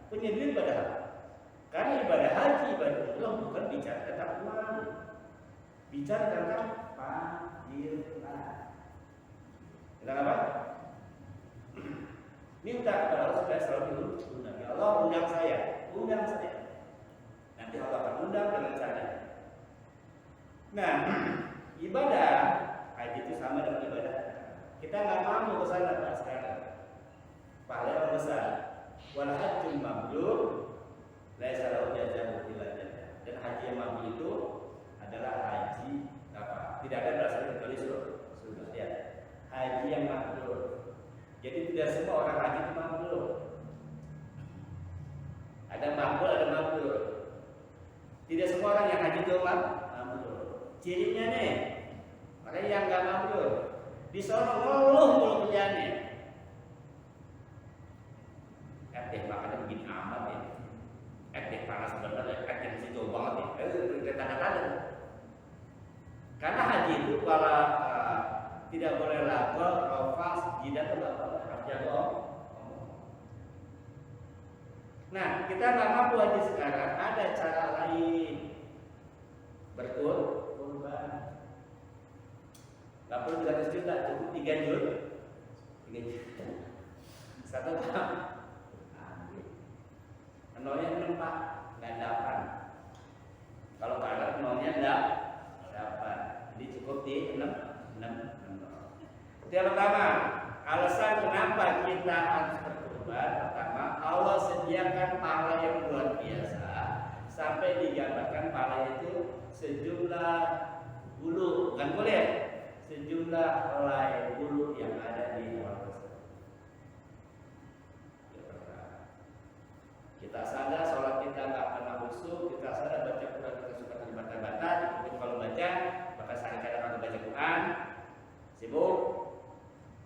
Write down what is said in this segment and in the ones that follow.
punya duit padahal. Karena ibadah haji, ibadah umroh bukan bicara tentang uang, bicara tentang fadilah. Tentang apa? Minta kepada Allah supaya selalu diundang. Ya Allah, undang saya. Nanti Allah akan undang dengan cara. Nah, ibadah haji itu sama dengan ibadah. Kita nggak mau ke sana Pak sekarang. Pahala yang besar. Wal hajjul mabrur laisa lahu jazaa'un illa jannah. Dan haji yang mabrur itu adalah haji apa? Tidak ada balasan kecuali surga. Ya. Haji yang mabrur. Jadi tidak semua orang haji itu mabrur. Ada mabrur, ada mabrur. Tidak semua orang yang haji itu mabrur. Cirinya nih, orang yang nggak mabrur di sono ngeluh mulu kerjaannya. Makanya begini amat ya. Panas bener ya, mesti jauh banget ya. Kata-kata. Karena haji itu kalau tidak boleh lagu, rofas, jidat atau apa, jago. Nah, kita nggak mampu haji sekarang. Ada cara lain. Berkurban. Nggak perlu 300 juta, cukup 3 juta. 3 juta. Satu tahun. Nolnya 6 Pak, nggak dapat. Kalau kalah nolnya nggak dapat. Jadi cukup di 6. Itu yang pertama. Alasan kenapa kita harus berkurban, pertama Allah sediakan pahala yang luar biasa sampai digambarkan pahala itu sejumlah bulu, bukan kulit, sejumlah helai bulu yang ada di hewan tersebut. Kita sadar sholat kita nggak pernah khusyuk, kita sadar baca Quran kita suka terbata-bata, dikubur kalau baca, maka kadang-kadang kalau baca Quran sibuk,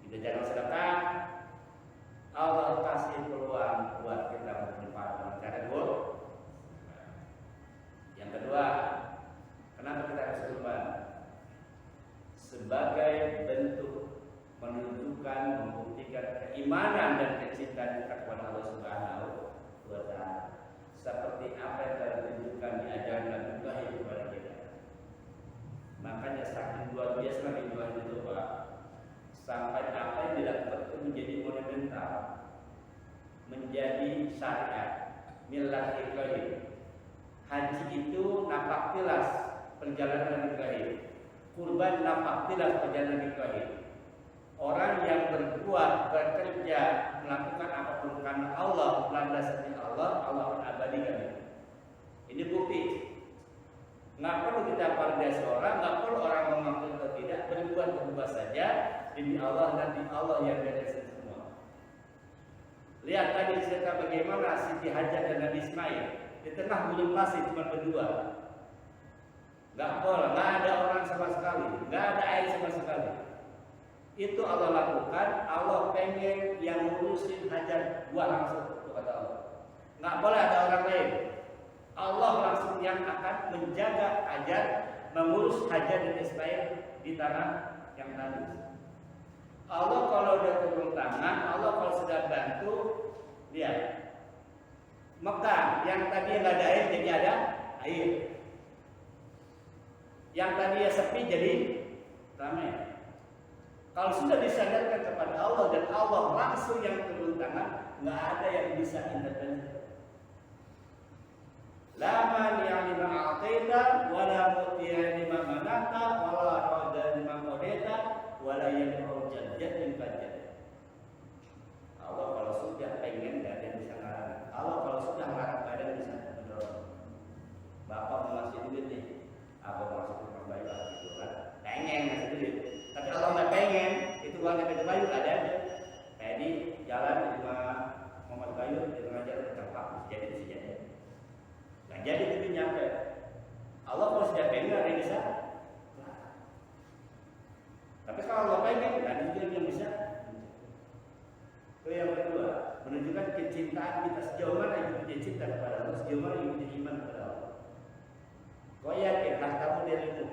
kita jarang sedekah. Allah kasih peluang buat kita bermanfaat dengan cara dua. Yang kedua, kenapa kita harus kurban? Sebagai bentuk menunjukkan, membuktikan keimanan dan kecintaan kita kepada Allah Subhanahu wa Ta'ala. Seperti apa yang telah ditunjukkan di ajaran Nabi Ibrahim kepada kita. Makanya saking luar biasa Nabi Ibrahim itu Pak, sampai apa yang dilakukan itu menjadi monumental, menjadi syariat, milah Ibrahim. Haji itu nampak jelas perjalanan Ibrahim. Kurban nampak jelas perjalanan Ibrahim. Orang yang berbuat, bekerja, melakukan apapun karena Allah, landasannya Allah, Allah akan abadikan. Ini bukti. Nggak perlu kita pandai seorang, nggak perlu orang mengaku atau tidak, berbuat saja demi Allah, nanti Allah yang beresin semua. Lihat tadi cerita bagaimana Siti Hajar dan Nabi Ismail di tengah gurun pasir cuma berdua. Nggak boleh, nggak ada orang sama sekali, nggak ada air sama sekali. Itu Allah lakukan. Allah pengen yang ngurusin Hajar buat langsung, kata Allah. Nggak boleh ada orang lain. Allah langsung yang akan menjaga Hajar, mengurus Hajar dan Ismail di tanah yang tandus. Allah kalau udah turun tangan, Allah kalau sudah bantu, lihat Mekah yang tadi nggak ada air jadi ada air, yang tadi sepi jadi ramai. Kalau sudah disadarkan kepada Allah dan Allah langsung yang turun tangan, nggak ada yang bisa intervensi. Lama ni'alima a'taita wala mutiya lima manata wala rada lima modeta wala yanfa'u jadjatin fajjat. Allah kalau sudah pengen gak ada yang bisa ngarang. Allah kalau sudah ngarang gak ada yang bisa mendorong. Bapak mau ngasih duit nih, apa mau ngasih tukang bayu gitu kan, pengen ngasih duit. Tapi Allah nggak pengen, itu uangnya Peter Bayu ada aja. Kayak di jalan di rumah Muhammad Bayu di tengah jalan terpak bisa jadi. Nah jadi itu nyampe. Allah kalau sudah pengen ada yang bisa. Tapi kalau Allah pengen, ada juga yang bisa. Itu yang kedua, menunjukkan kecintaan kita sejauh mana yang punya cinta kepada Allah, sejauh mana yang punya iman kepada Allah. Kau yakin hartamu dirimu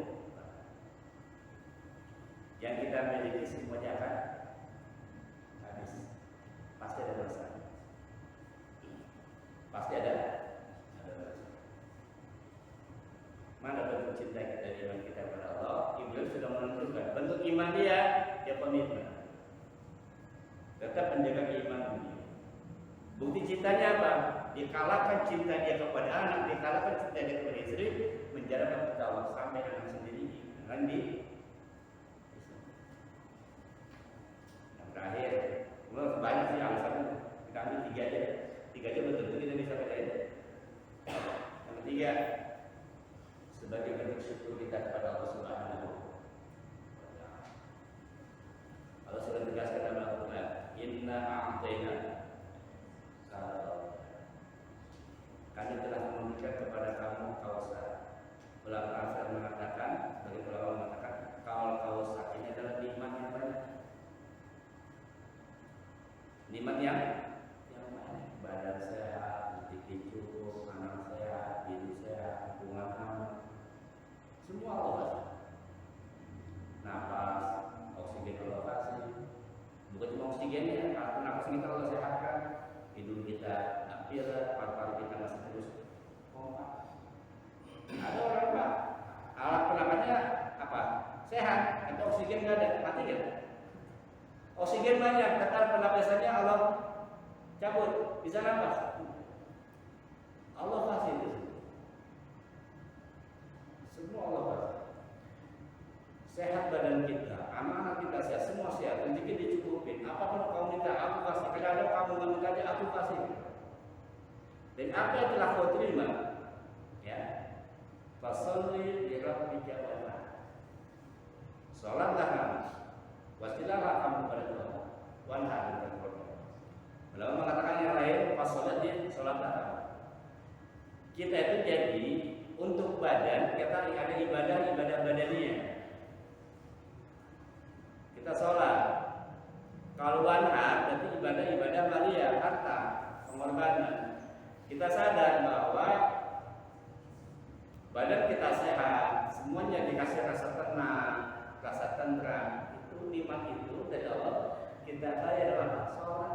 yang kita miliki semuanya akan habis, pasti ada masalah. dia komitmen. Tetap menjaga keimanan. Bukti cintanya apa? Dikalahkan cinta dia kepada anak, dikalahkan cinta dia kepada istri, menjalankan kepada Allah sampai anak sendiri. Dengan yang terakhir, banyak sih alasannya. Kita ambil 3 aja. 3 aja betul-betul kita bisa bedain. Yang ketiga, sebagai bentuk syukur kita kepada Allah Subhanahu wa Ta'ala. Allah sudah tegaskan dalam Al-Quran, Inna a'tayna, kami telah memberikan kepada kamu Kausar. Ulama mengatakan, bagi ulama mengatakan, kalau Kausar ini adalah nikmat yang banyak. Nikmat yang banyak. Badan sehat, rezeki cukup, anak sehat, diri sehat, hubungan aman, semua Allah kasih. Napas, oksigen Allah kasih. Bukan cuma oksigen ya, kalau napas kita Allah sehatkan, hidung kita aktif, paru-paru kita masih terus pompa. Ada orang Pak, alat pernapasannya apa? Sehat, tapi oksigen nggak ada, mati nggak? Oksigen banyak, kata pernapasannya Allah cabut, bisa nafas. Allah kasih itu. Semua Allah kasih. Sehat badan kita, anak-anak kita sehat, semua sehat, rezeki dicukupin. Apapun kau minta, aku kasih. Kadang-kadang kamu nggak minta aja, aku kasih. Dan apa yang telah kau terima, ya, fasolli li rabbika wanhar. Salatlah kamu, wastilahlah kamu pada Tuhan, wanhar dan berkorban. Lalu mengatakan yang lain, fasolat dia, salatlah kamu. Kita itu jadi untuk badan, kita ada ibadah badaniah. Kita sholat. Kalau wanhar berarti ibadah maliyah, harta, pengorbanan. Kita sadar bahwa badan kita sehat, semuanya dikasih rasa tenang, rasa tentram. Itu nikmat itu dari Allah. Kita bayar dalam sholat.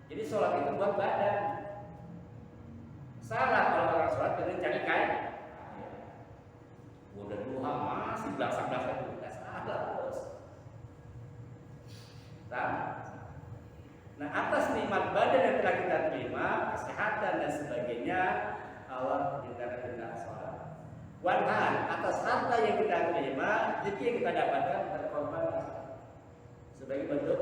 Jadi sholat itu buat badan. Salah kalau orang sholat dengan cari kain. Udah duha masih belakang-belakang itu. Salah bos. Nah, atas nikmat badan yang telah kita terima, kesehatan dan sebagainya, Allah minta sholat. Wanhar, atas harta yang kita terima, rezeki yang kita dapatkan berkorban sebagai bentuk.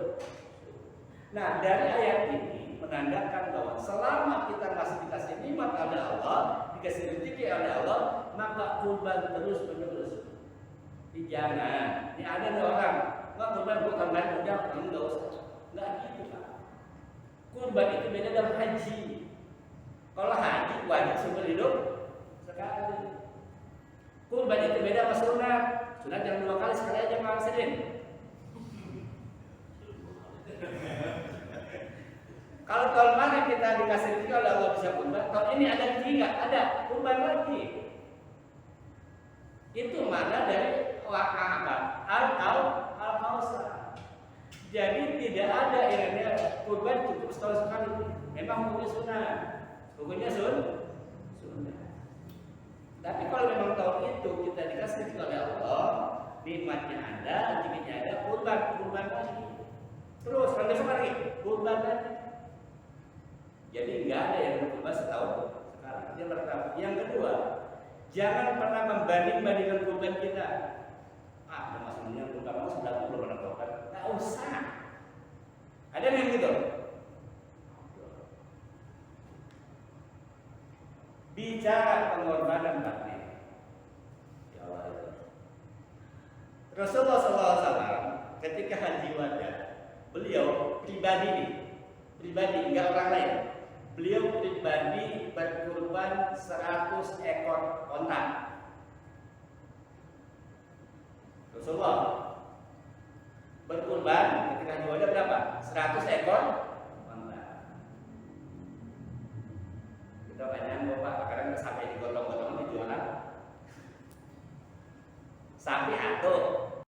Nah, dari ayat ini menandakan bahwa selama kita masih dikasih nikmat oleh Allah, dikasih rezeki oleh Allah, maka kurban terus menerus. Jangan. Ini ada nih orang, nggak kurban bukan banyak udah, nggak usah. Nggak gitu Pak. Kurban itu beda dalam haji. Kalau haji wajib seumur hidup sekali. Kurban itu beda sama sunat. Sunat jangan 2 kali, sekali aja malam Senin. Kalau tahun mana kita dikasih rezeki oleh Allah bisa kurban, tahun ini ada rezeki nggak? Ada, kurban lagi. Itu mana dari apa? Al-Kausar. Jadi tidak ada yang kurban cukup setahun sekali. Memang hukumnya sunnah. Hukumnya sunnah. Tapi kalau memang tahun itu kita dikasih oleh Allah, nikmatnya ada, rezekinya ada, kurban lagi. Terus kalau besok lagi, kurban lagi. Jadi nggak ada yang kurban setahun sekali. Itu yang pertama. Yang kedua, jangan pernah membanding-bandingkan kurban kita. Maksudnya kurban mau sudah belum pernah kurban. Nggak usah. Ada yang gitu. Bicara pengorbanan batin. Ya Allah itu. Rasulullah SAW ketika haji wada, beliau pribadi nggak orang lain. Beliau pribadi berkurban 100 ekor onta. Rasulullah berkurban ketika haji wada berapa? 100 ekor onta. Kita banyak bapak, kadang sampai digotong-gotong dijualan. Sapi atau